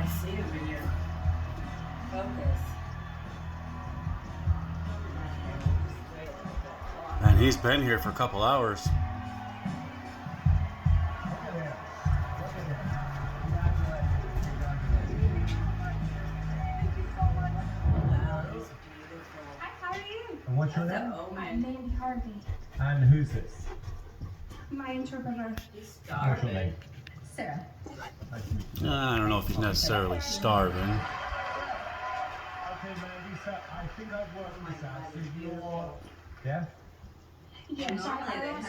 I see him in your focus. And he's been here for a couple hours. Hi, how are you? And what's your name? I'm named Harvey. And who's this? My interpreter. What's your name? Sarah. Nice to meet you. I don't know if he's necessarily starving. Okay, Lisa, I think I've worked this out. So you're, yeah? Yeah, Normally they I also